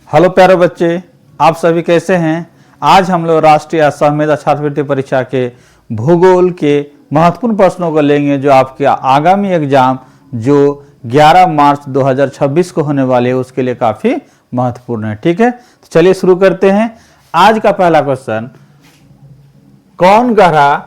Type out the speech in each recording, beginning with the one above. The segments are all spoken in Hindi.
हेलो प्यारे बच्चे, आप सभी कैसे हैं। आज हम लोग राष्ट्रीय असहमेधा छात्रवृत्ति परीक्षा के भूगोल के महत्वपूर्ण प्रश्नों को लेंगे, जो आपके आगामी एग्जाम जो 11 मार्च 2026 को होने वाले है उसके लिए काफी महत्वपूर्ण है। ठीक है, तो चलिए शुरू करते हैं। आज का पहला क्वेश्चन, कौन ग्रह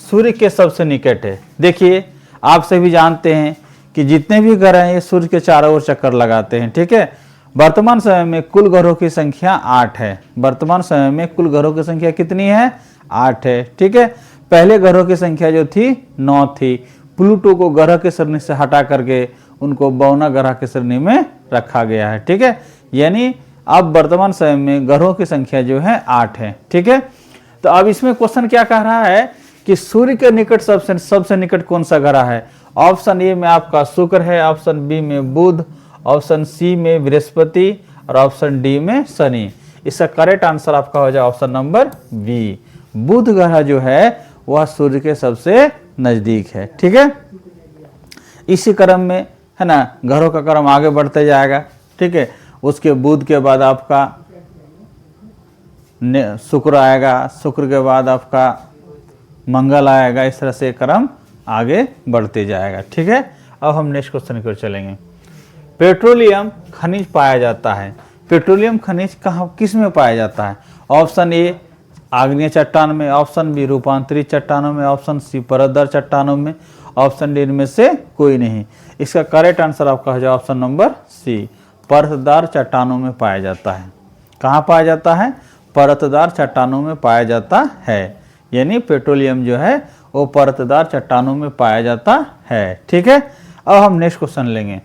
सूर्य के सबसे निकट है। देखिए, आप सभी जानते हैं कि जितने भी ग्रह हैं ये सूर्य के चारों ओर चक्कर लगाते हैं। ठीक है, वर्तमान समय में कुल ग्रहों की संख्या 8 है। वर्तमान समय में कुल ग्रहों की संख्या कितनी है? 8 है। ठीक है, पहले ग्रहों की संख्या जो थी 9 थी। प्लूटो को ग्रह की श्रेणी से हटा करके उनको बौना ग्रह की श्रेणी में रखा गया है। ठीक है, यानी अब वर्तमान समय में ग्रहों की संख्या जो है 8 है। ठीक है, तो अब इसमें क्वेश्चन क्या कह रहा है कि सूर्य के निकट सबसे निकट कौन सा ग्रह है। ऑप्शन ए में आपका शुक्र है, ऑप्शन बी में बुध, ऑप्शन सी में बृहस्पति और ऑप्शन डी में शनि। इसका करेक्ट आंसर आपका हो जाए ऑप्शन नंबर बी। बुध ग्रह जो है वह सूर्य के सबसे नजदीक है। ठीक है, इसी क्रम में है ना, ग्रहों का क्रम आगे बढ़ते जाएगा। ठीक है, उसके बुध के बाद आपका शुक्र आएगा, शुक्र के बाद आपका मंगल आएगा। इस तरह से क्रम आगे बढ़ते जाएगा। ठीक है, अब हम नेक्स्ट क्वेश्चन की ओर चलेंगे। पेट्रोलियम खनिज पाया जाता है। पेट्रोलियम खनिज कहाँ किस में पाया जाता है? ऑप्शन ए आग्नेय चट्टान में, ऑप्शन बी रूपांतरित चट्टानों में, ऑप्शन सी परतदार चट्टानों में, ऑप्शन डी इनमें से कोई नहीं। इसका करेक्ट आंसर आपका हो जाए ऑप्शन नंबर सी, परतदार चट्टानों में पाया जाता है। कहाँ पाया जाता है? परतदार चट्टानों में पाया जाता है। यानी पेट्रोलियम जो है वो परतदार चट्टानों में पाया जाता है। ठीक है, अब हम नेक्स्ट क्वेश्चन लेंगे।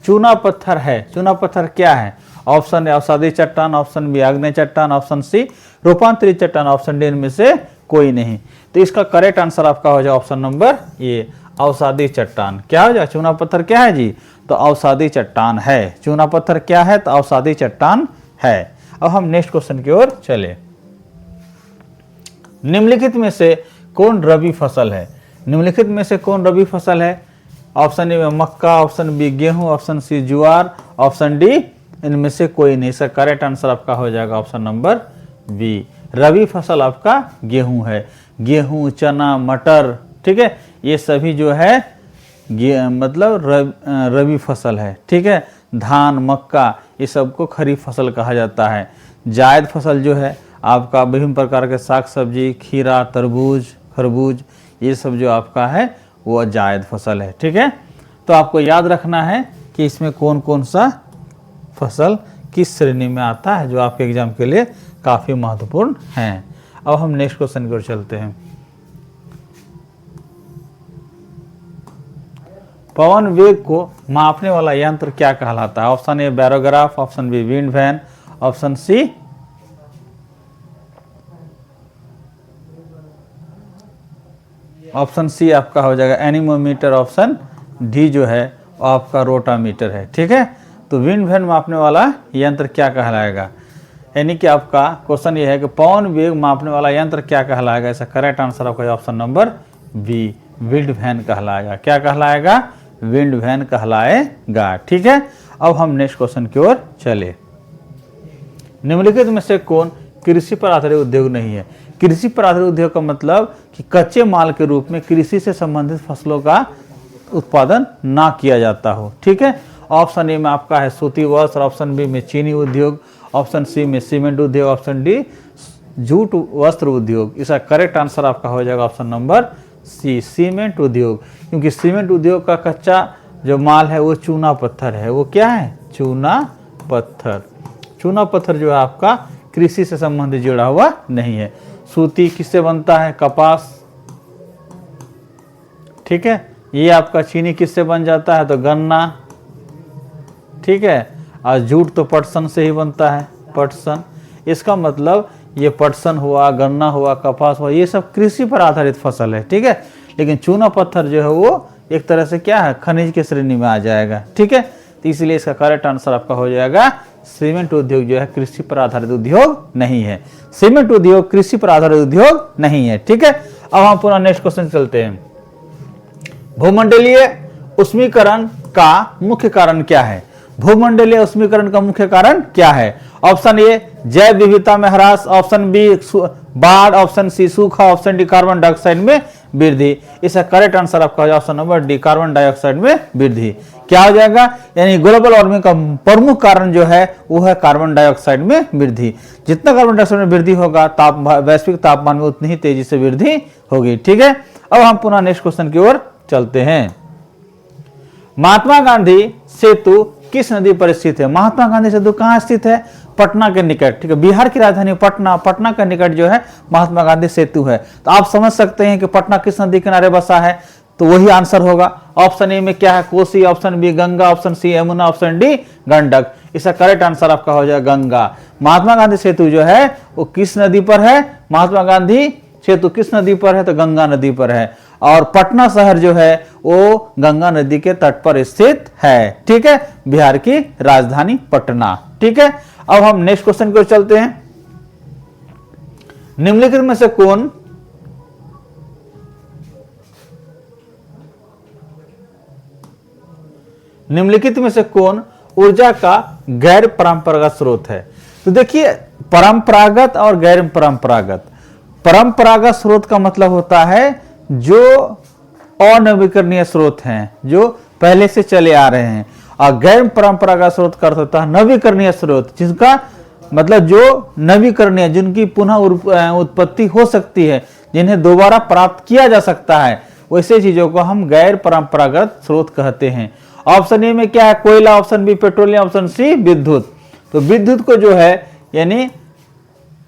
चूना पत्थर है, चूना पत्थर क्या है? ऑप्शन ए अवसादी चट्टान, ऑप्शन बी आग्नेय चट्टान, ऑप्शन सी रूपांतरित चट्टान, ऑप्शन डी इनमें से कोई नहीं। तो इसका करेक्ट आंसर आपका हो जाए ऑप्शन नंबर ए, अवसादी चट्टान। क्या हो जाए? चूना पत्थर क्या है जी? तो अवसादी चट्टान है। चूना पत्थर क्या है? तो अवसादी चट्टान है। अब हम नेक्स्ट क्वेश्चन की ओर चले। निम्नलिखित में से कौन रबी फसल है? निम्नलिखित में से कौन रबी फसल है? ऑप्शन ए में मक्का, ऑप्शन बी गेहूं, ऑप्शन सी ज्वार, ऑप्शन डी इनमें से कोई नहीं। इसका करेक्ट आंसर आपका हो जाएगा ऑप्शन नंबर बी, रबी फसल आपका गेहूं है। गेहूं, चना, मटर, ठीक है, ये सभी जो है मतलब रबी फसल है। ठीक है, धान, मक्का ये सबको खरीफ फसल कहा जाता है। जायद फसल जो है आपका विभिन्न प्रकार के साग सब्जी, खीरा, तरबूज, खरबूज, ये सब जो आपका है वो जायद फसल है। ठीक है, तो आपको याद रखना है कि इसमें कौन कौन सा फसल किस श्रेणी में आता है, जो आपके एग्जाम के लिए काफ़ी महत्वपूर्ण है। अब हम नेक्स्ट क्वेश्चन की ओर चलते हैं। पवन वेग को मापने वाला यंत्र क्या कहलाता है? Option A barograph, option B wind vane, option C आपका हो जाएगा एनीमोमीटर, ऑप्शन डी जो है आपका रोटामीटर है। ठीक है, तो विंड वैन मापने वाला यंत्र क्या कहलाएगा? यानी कि आपका क्वेश्चन ये है कि पवन वेग मापने वाला यंत्र क्या कहलाएगा? इसका करेक्ट आंसर आपका option number B, wind vane कहलाएगा। क्या कहलाएगा? विंड वैन कहलाएगा। ठीक है, अब हम नेक्स्ट क्वेश्चन की ओर चले। निम्नलिखित में से कौन कृषि पर आधारित उद्योग नहीं है? कृषि पर आधारित उद्योग का मतलब कि कच्चे माल के रूप में कृषि से संबंधित फसलों का उत्पादन ना किया जाता हो। ठीक है, ऑप्शन ए में आपका है सूती वस्त्र, ऑप्शन बी में चीनी उद्योग, ऑप्शन सी में सीमेंट उद्योग, ऑप्शन डी जूट वस्त्र उद्योग। इसका करेक्ट आंसर आपका हो जाएगा ऑप्शन नंबर सी, सीमेंट उद्योग। क्योंकि सीमेंट उद्योग का कच्चा जो माल है वो चूना पत्थर है। वो क्या है? चूना पत्थर। चूना पत्थर जो है आपका कृषि से संबंधित जुड़ा हुआ नहीं है। सूती किससे बनता है? कपास। ठीक है, ये आपका चीनी किससे बन जाता है? तो गन्ना। ठीक है, और जूट तो पटसन से ही बनता है, पटसन। इसका मतलब ये पटसन हुआ, गन्ना हुआ, कपास हुआ, ये सब कृषि पर आधारित फसल है। ठीक है, लेकिन चूना पत्थर जो है वो एक तरह से क्या है? खनिज की श्रेणी में आ जाएगा। ठीक है, तो इसलिए इसका करेक्ट आंसर आपका हो जाएगा सीमेंट उद्योग जो है कृषि पर आधारित उद्योग नहीं है। सीमेंट उद्योग कृषि पर आधारित उद्योग नहीं है। ठीक है, अब हम पुनः नेक्स्ट क्वेश्चन चलते हैं। भूमंडलीय उष्मीकरण का मुख्य कारण क्या है? भूमंडलीय उष्मीकरण का मुख्य कारण क्या है? ऑप्शन ए जैव विविधता में ह्रास, ऑप्शन बी बाढ़, ऑप्शन सी सूखा, ऑप्शन डी कार्बन डाइऑक्साइड में वृद्धि। इसका करेक्ट आंसर आपका option number D carbon dioxide में वृद्धि। क्या हो जाएगा? यानी ग्लोबल वार्मिंग का प्रमुख कारण जो है वो है कार्बन डाइऑक्साइड में वृद्धि। जितना कार्बन डाइऑक्साइड में वृद्धि होगा वैश्विक तापमान में उतनी ही तेजी से वृद्धि होगी। ठीक है, अब हम पुनः नेक्स्ट क्वेश्चन की ओर चलते हैं। महात्मा गांधी सेतु किस नदी पर स्थित है? महात्मा गांधी सेतु कहाँ स्थित है? पटना के निकट। ठीक है, बिहार की राजधानी पटना के निकट जो है महात्मा गांधी सेतु है। तो आप समझ सकते हैं कि पटना किस नदी किनारे बसा है, तो वही आंसर होगा। ऑप्शन ए में क्या है? Kosi, option B Ganga, option C Yamuna, option D Gandak. इसका करेक्ट आंसर आपका हो जाएगा गंगा। महात्मा गांधी सेतु जो है वो किस नदी पर है? महात्मा गांधी सेतु किस नदी पर है? तो गंगा नदी पर है। और पटना शहर जो है वो गंगा नदी के तट पर स्थित है। ठीक है, बिहार की राजधानी पटना। ठीक है, अब हम नेक्स्ट क्वेश्चन की ओर चलते हैं। निम्नलिखित में से कौन ऊर्जा का गैर परंपरागत स्रोत है? तो देखिए, परंपरागत और गैर परंपरागत स्रोत का मतलब होता है जो अनवीकरणीय स्रोत हैं, जो पहले से चले आ रहे हैं। और गैर परंपरागत स्रोत का अर्थ होता है नवीकरणीय स्रोत, जिसका मतलब जो नवीकरणीय, जिनकी पुनः उत्पत्ति हो सकती है, जिन्हें दोबारा प्राप्त किया जा सकता है, वैसे चीजों को हम गैर परंपरागत स्रोत कहते हैं। ऑप्शन ए में क्या है? कोयला, option B petroleum, option C विद्युत। तो विद्युत को जो है यानी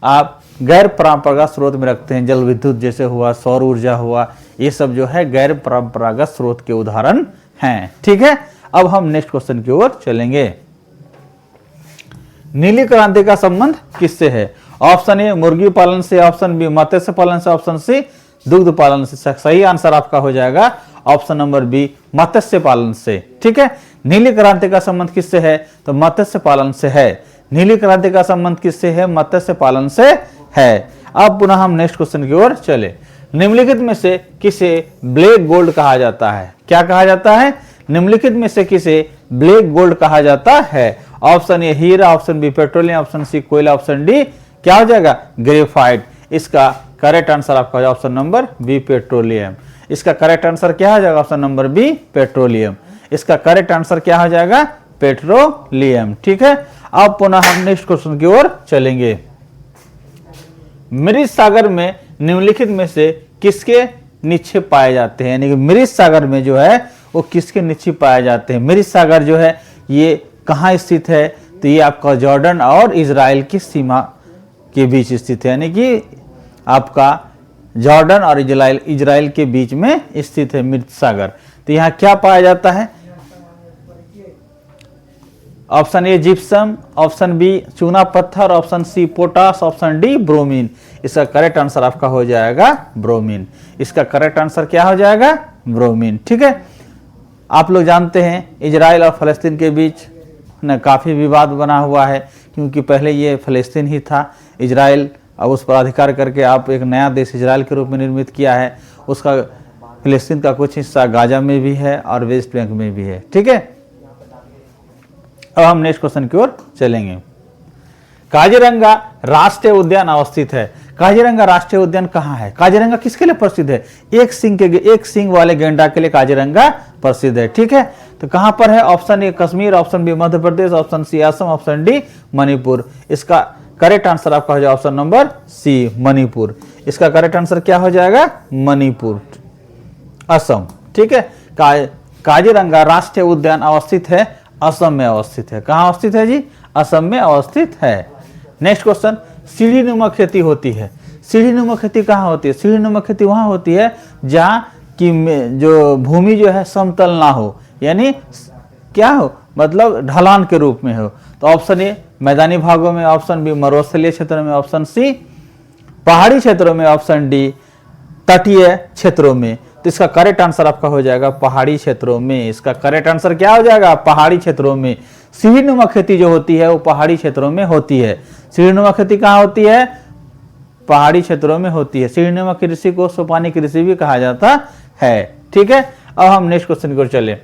आप गैर परंपरागत स्रोत में रखते हैं। जल विद्युत जैसे हुआ, सौर ऊर्जा हुआ, ये सब जो है गैर परंपरागत स्रोत के उदाहरण हैं। ठीक है, अब हम नेक्स्ट क्वेश्चन की ओर चलेंगे। नीली क्रांति का संबंध किससे है? ऑप्शन ए मुर्गी पालन से, ऑप्शन बी मत्स्य पालन से, ऑप्शन सी दुग्ध पालन से। सही आंसर आपका हो जाएगा ऑप्शन नंबर बी मत्स्य पालन से। ठीक है, नीली क्रांति का संबंध किससे है? तो मत्स्य पालन से है। नीली क्रांति का संबंध किससे है? मत्स्य पालन से है। अब पुनः हम नेक्स्ट क्वेश्चन की ओर चले। निम्नलिखित में से किसे ब्लैक गोल्ड कहा जाता है? क्या कहा जाता है? निम्नलिखित में से किसे ब्लैक गोल्ड कहा जाता है? ऑप्शन ए हीरा, option B petroleum, option C कोयला, ऑप्शन डी क्या हो जाएगा? ग्रेफाइट। इसका करेक्ट आंसर आपका ऑप्शन नंबर बी पेट्रोलियम। इसका करेक्ट आंसर क्या हो जाएगा? Option number B petroleum. इसका करेक्ट आंसर क्या हो जाएगा? पेट्रोलियम। ठीक है, अब पुनः हम नेक्स्ट क्वेश्चन की ओर चलेंगे। मृत सागर में निम्नलिखित में से किसके निक्षेप पाए जाते हैं? यानी कि मृत सागर में जो है वो किसके निक्षेप पाए जाते हैं? मृत सागर जो है ये कहाँ स्थित है? तो ये आपका जॉर्डन और इजराइल की सीमा के बीच स्थित है। यानी कि आपका जॉर्डन और इजराइल के बीच में स्थित है मृत सागर। तो यहाँ क्या पाया जाता है? Option A gypsum, option B चूना पत्थर, option C potash, option D bromine. इसका करेक्ट आंसर आपका हो जाएगा ब्रोमीन। इसका करेक्ट आंसर क्या हो जाएगा? ब्रोमीन। ठीक है, आप लोग जानते हैं इजराइल और फलस्तीन के बीच न काफ़ी विवाद बना हुआ है, क्योंकि पहले ये फलस्तीन ही था। इजराइल अब उस पर अधिकार करके आप एक नया देश इजराइल के रूप में निर्मित किया है। उसका फलस्तीन का कुछ हिस्सा गाजा में भी है और वेस्ट बैंक में भी है। ठीक है, अब हम नेक्स्ट क्वेश्चन की ओर चलेंगे। काजीरंगा राष्ट्रीय उद्यान अवस्थित है। काजीरंगा राष्ट्रीय उद्यान कहाँ है? काजीरंगा किसके लिए प्रसिद्ध है? एक सींग वाले गैंडा के लिए काजीरंगा प्रसिद्ध है। ठीक है, तो कहां पर है? Option A Kashmir, option B Madhya Pradesh, option C Assam, option D Manipur. इसका करेक्ट आंसर आपका हो जाएगा ऑप्शन नंबर सी मणिपुर। इसका करेक्ट आंसर क्या हो जाएगा? मणिपुर, असम। ठीक है, काजीरंगा राष्ट्रीय उद्यान अवस्थित है असम में अवस्थित है। कहाँ अवस्थित है जी? असम में अवस्थित है। नेक्स्ट क्वेश्चन, सीढ़ीनुमा खेती होती है। सीढ़ीनुमा खेती कहाँ होती है? सीढ़ीनुमा खेती वहां होती है जहाँ की जो भूमि जो है समतल ना हो, यानी क्या हो? मतलब ढलान के रूप में हो। तो ऑप्शन ए मैदानी भागों में, ऑप्शन बी मरुस्थलीय क्षेत्रों में, ऑप्शन सी पहाड़ी क्षेत्रों में, ऑप्शन डी तटीय क्षेत्रों में। तो इसका करेक्ट आंसर आपका हो जाएगा पहाड़ी क्षेत्रों में। इसका करेक्ट आंसर क्या हो जाएगा? पहाड़ी क्षेत्रों में। सीढ़ीनुमा खेती जो होती है वो पहाड़ी क्षेत्रों में होती है। सीढ़ीनुमा खेती कहाँ होती है? पहाड़ी क्षेत्रों में होती है। सीढ़ीनुमा कृषि को सोपानी कृषि भी कहा जाता है। ठीक है, अब हम नेक्स्ट क्वेश्चन की ओर चले।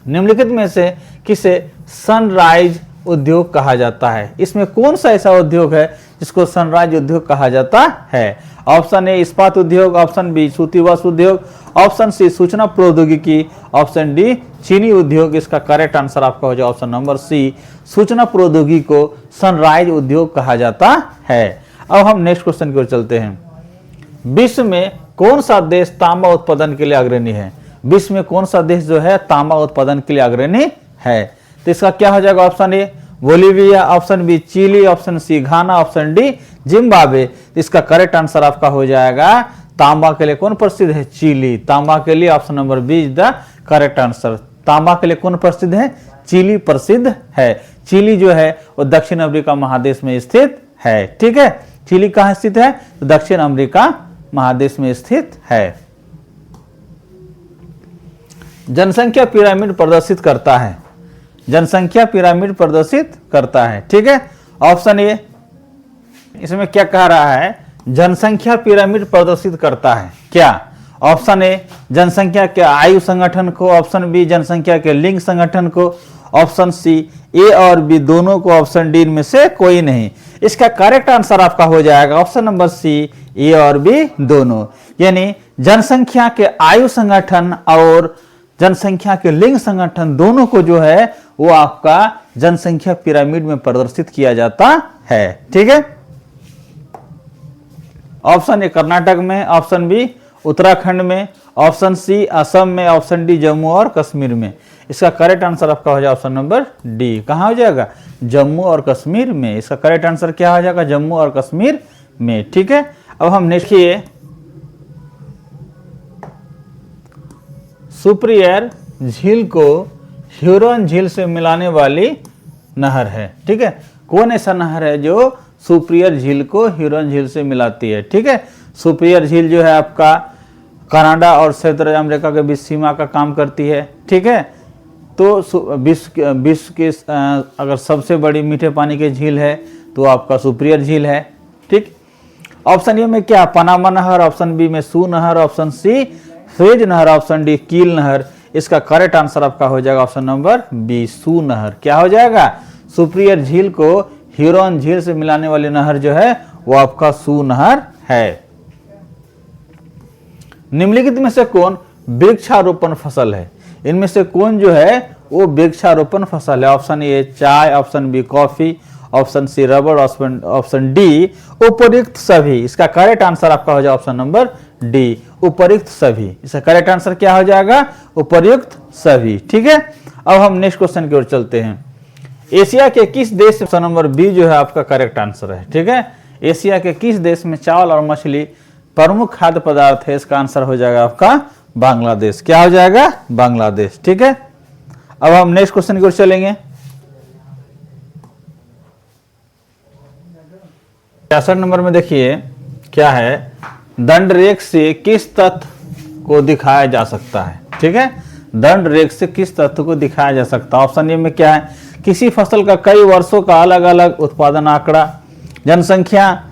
निम्नलिखित में से किसे सनराइज उद्योग कहा जाता है। इसमें कौन सा ऐसा उद्योग है जिसको सनराइज उद्योग कहा जाता है? ऑप्शन ए इस्पात उद्योग, ऑप्शन बी सूती वस्त्र उद्योग, ऑप्शन सी सूचना प्रौद्योगिकी, ऑप्शन डी चीनी उद्योग। इसका करेक्ट आंसर आपका हो जाए ऑप्शन नंबर सी, सूचना प्रौद्योगिकी को सनराइज उद्योग कहा जाता है। अब हम नेक्स्ट क्वेश्चन की ओर चलते हैं। विश्व में कौन सा देश तांबा उत्पादन के लिए अग्रणी है? विश्व में कौन सा देश जो है तांबा उत्पादन के लिए अग्रणी है? तो इसका क्या हो जाएगा? Option A Bolivia, option B Chile, option C Ghana, option D Zimbabwe. इसका करेक्ट आंसर आपका हो जाएगा तांबा के लिए कौन प्रसिद्ध है? चिली। तांबा के लिए option number B is the correct answer. तांबा के लिए कौन प्रसिद्ध है? चिली प्रसिद्ध है। चिली जो है वो दक्षिण अमेरिका महादेश में स्थित है। ठीक है, चिली कहाँ स्थित है? तो दक्षिण अमेरिका महादेश में स्थित है। जनसंख्या पिरामिड प्रदर्शित करता है। जनसंख्या पिरामिड प्रदर्शित करता है। ठीक है, ऑप्शन ए, इसमें क्या कह रहा है? जनसंख्या पिरामिड प्रदर्शित करता है क्या? ऑप्शन ए जनसंख्या के आयु संगठन को, ऑप्शन बी जनसंख्या के लिंग संगठन को, ऑप्शन सी ए और बी दोनों को, ऑप्शन डी में से कोई नहीं। इसका करेक्ट आंसर आपका हो जाएगा ऑप्शन नंबर सी ए और बी दोनों। यानी जनसंख्या के आयु संगठन और जनसंख्या के लिंग संगठन दोनों को जो है वो आपका जनसंख्या पिरामिड में प्रदर्शित किया जाता है। ठीक है, ऑप्शन ए कर्नाटक में, ऑप्शन बी उत्तराखंड में, ऑप्शन सी असम में, ऑप्शन डी जम्मू और कश्मीर में। इसका करेक्ट आंसर आपका हो जाएगा ऑप्शन नंबर डी। कहां हो जाएगा? जम्मू और कश्मीर में। इसका करेक्ट आंसर क्या हो जाएगा? जम्मू और कश्मीर में। ठीक है, अब हम देखिए सुप्रियर झील को ह्यूरॉन झील से मिलाने वाली नहर है। ठीक है, कौन ऐसा नहर है जो सुप्रियर झील को ह्यूरॉन झील से मिलाती है? ठीक है, सुप्रियर झील जो है आपका कनाडा और संयुक्त अमेरिका के बीच सीमा का काम करती है। ठीक है, तो विश्व के अगर सबसे बड़ी मीठे पानी की झील है तो आपका सुप्रियर झील है। ठीक, ऑप्शन ए में क्या? पनामा नहर, ऑप्शन बी में सू नहर, ऑप्शन सी स्वेज नहर, ऑप्शन डी कील नहर। इसका करेक्ट आंसर आपका हो जाएगा ऑप्शन नंबर बी सू नहर। क्या हो जाएगा? सुप्रियर झील को ह्यूरॉन झील से मिलाने वाली नहर जो है वो आपका सू नहर है। निम्नलिखित में से कौन वृक्षारोपण फसल है? इनमें से कौन जो है वो वृक्षारोपण फसल है? ऑप्शन ए चाय, option B coffee, option C rubber, option D उपयुक्त सभी। इसका करेक्ट आंसर आपका हो जाएगा ऑप्शन नंबर डी उपयुक्त सभी। इसका करेक्ट आंसर क्या हो जाएगा? उपयुक्त सभी। ठीक है, अब हम नेक्स्ट क्वेश्चन की ओर चलते हैं। एशिया के किस देश, ऑप्शन नंबर बी जो है आपका करेक्ट आंसर है। ठीक है, एशिया के किस देश में चावल और मछली प्रमुख खाद्य पदार्थ है? इसका आंसर हो जाएगा आपका बांग्लादेश। क्या हो जाएगा? बांग्लादेश। ठीक है, अब हम नेक्स्ट क्वेश्चन की ओर चलेंगे। 66 नंबर में देखिए क्या है? दंड रेख से किस तथ्य को दिखाया जा सकता है? ठीक है, दंड रेख से किस तथ्य को दिखाया जा सकता है? ऑप्शन ए में क्या है? किसी फसल का कई वर्षों का अलग अलग उत्पादन आंकड़ा, जनसंख्या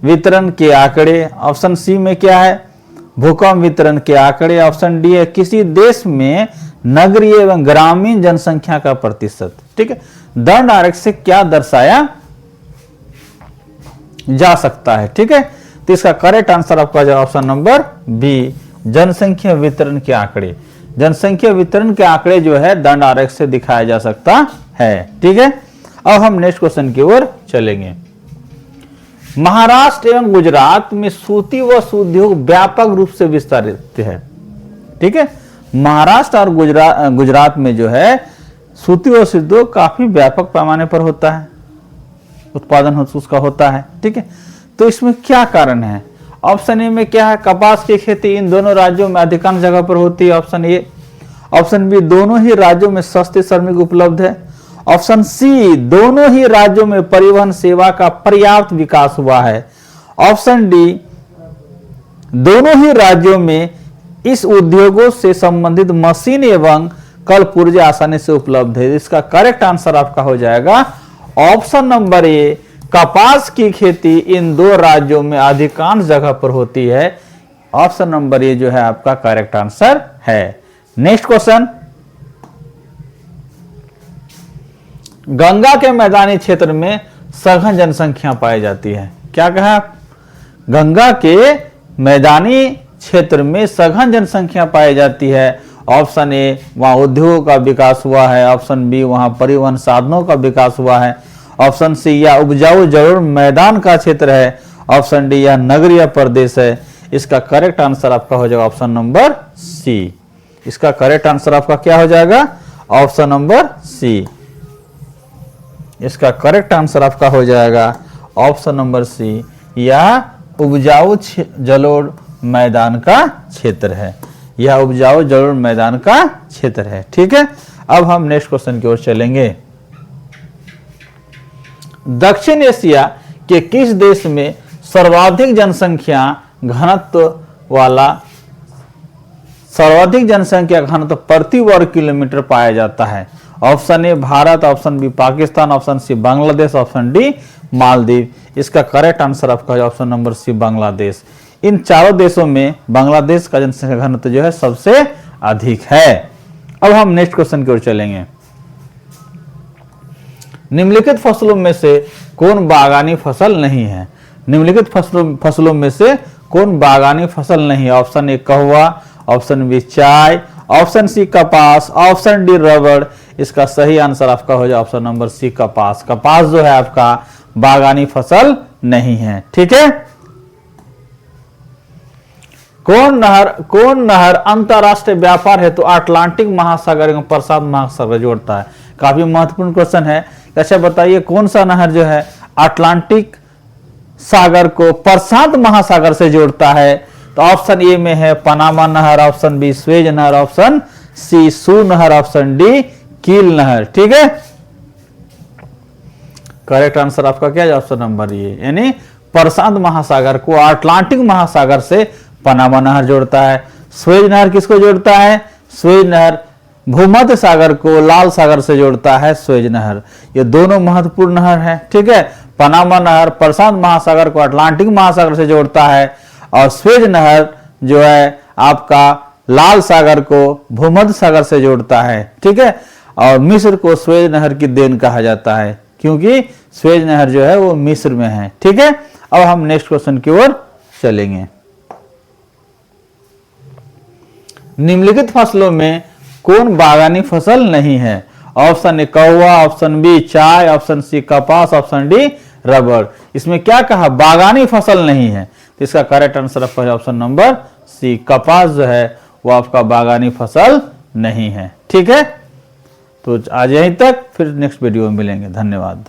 वितरण के आंकड़े, ऑप्शन सी में क्या है? भूकंप वितरण के आंकड़े, ऑप्शन डी है किसी देश में नगरीय एवं ग्रामीण जनसंख्या का प्रतिशत। ठीक है, दंड आरेख से क्या दर्शाया जा सकता है? ठीक है, तो इसका करेक्ट आंसर आपका जो ऑप्शन नंबर बी जनसंख्या वितरण के आंकड़े। जनसंख्या वितरण के आंकड़े जो है दंड आरेख से दिखाया जा सकता है। ठीक है, अब हम नेक्स्ट क्वेश्चन की ओर चलेंगे। महाराष्ट्र एवं गुजरात में सूती वस्त्र उद्योग व्यापक रूप से विस्तारित है। ठीक है, महाराष्ट्र और गुजरात में जो है सूती वस्त्र उद्योग काफी व्यापक पैमाने पर होता है, उत्पादन उसका होता है। ठीक है, तो इसमें क्या कारण है? ऑप्शन ए में क्या है? कपास की खेती इन दोनों राज्यों में अधिकांश जगह पर होती है, ऑप्शन ए। ऑप्शन बी दोनों ही राज्यों में सस्ते श्रमिक उपलब्ध है, ऑप्शन सी दोनों ही राज्यों में परिवहन सेवा का पर्याप्त विकास हुआ है, ऑप्शन डी दोनों ही राज्यों में इस उद्योगों से संबंधित मशीन एवं कल पुर्जे आसानी से उपलब्ध है। इसका करेक्ट आंसर आपका हो जाएगा ऑप्शन नंबर ए, कपास की खेती इन दो राज्यों में अधिकांश जगह पर होती है। ऑप्शन नंबर ए जो है आपका करेक्ट आंसर है। नेक्स्ट क्वेश्चन, गंगा के मैदानी क्षेत्र में सघन जनसंख्या पाई जाती है। क्या कहा? गंगा के मैदानी क्षेत्र में सघन जनसंख्या पाई जाती है। ऑप्शन ए, वहाँ उद्योगों का विकास हुआ है। ऑप्शन बी, वहाँ परिवहन साधनों का विकास हुआ है। ऑप्शन सी, या उपजाऊ जरूर मैदान का क्षेत्र है। ऑप्शन डी, या नगरीय प्रदेश है। इसका करेक्ट आंसर आपका हो जाएगा ऑप्शन नंबर सी। इसका करेक्ट आंसर आपका क्या हो जाएगा? Option number C. इसका करेक्ट आंसर आपका हो जाएगा ऑप्शन नंबर सी, या उपजाऊ जलोढ़ मैदान का क्षेत्र है। यह उपजाऊ जलोढ़ मैदान का क्षेत्र है। ठीक है, अब हम नेक्स्ट क्वेश्चन की ओर चलेंगे। दक्षिण एशिया के किस देश में सर्वाधिक जनसंख्या घनत्व प्रति वर्ग किलोमीटर पाया जाता है? Option A Bharat, option B Pakistan, option C Bangladesh, option D Maldives. इसका करेक्ट आंसर आपका है ऑप्शन नंबर सी बांग्लादेश। इन चारों देशों में बांग्लादेश का जनसंख्या घनत्व जो है सबसे अधिक है। अब हम नेक्स्ट क्वेश्चन की ओर चलेंगे। निम्नलिखित फसलों में से कौन बागानी फसल नहीं है? निम्नलिखित फसलों में से कौन बागानी फसल नहीं है? ऑप्शन ए कहवा, ऑप्शन बी चाय, ऑप्शन सी कपास, ऑप्शन डी रबड़। इसका सही आंसर आपका हो जाए ऑप्शन नंबर सी कपास। कपास जो है आपका बागानी फसल नहीं है। ठीक है, कौन नहर अंतरराष्ट्रीय व्यापार हेतु अटलांटिक महासागर एवं प्रशांत महासागर जोड़ता है? काफी महत्वपूर्ण क्वेश्चन है। अच्छा बताइए, कौन सा नहर जो है अटलांटिक सागर को प्रशांत महासागर से जोड़ता है? तो ऑप्शन ए में है पनामा नहर, ऑप्शन बी स्वेज नहर, ऑप्शन सी सू नहर, ऑप्शन डी कील नहर। ठीक है, करेक्ट आंसर आपका क्या है? ऑप्शन नंबर ए, यानी प्रशांत महासागर को अटलांटिक महासागर से पनामा नहर जोड़ता है। स्वेज नहर किसको जोड़ता है? स्वेज नहर भूमध्य सागर को लाल सागर से जोड़ता है स्वेज नहर। ये दोनों महत्वपूर्ण नहर है। ठीक है, पनामा नहर प्रशांत महासागर को अटलांटिक महासागर से जोड़ता है और स्वेज नहर जो है आपका लाल सागर को भूमध्य सागर से जोड़ता है। ठीक है, और मिस्र को स्वेज नहर की देन कहा जाता है क्योंकि स्वेज नहर जो है वो मिस्र में है। ठीक है, अब हम नेक्स्ट क्वेश्चन की ओर चलेंगे। निम्नलिखित फसलों में कौन बागानी फसल नहीं है? ऑप्शन ए कहवा, ऑप्शन बी चाय, ऑप्शन सी कपास, ऑप्शन डी रबड़। इसमें क्या कहा? बागानी फसल नहीं है। तो इसका करेक्ट आंसर आपका ऑप्शन नंबर सी कपास जो है वो आपका बागानी फसल नहीं है। ठीक है, तो आज यहीं तक, फिर नेक्स्ट वीडियो में मिलेंगे। धन्यवाद।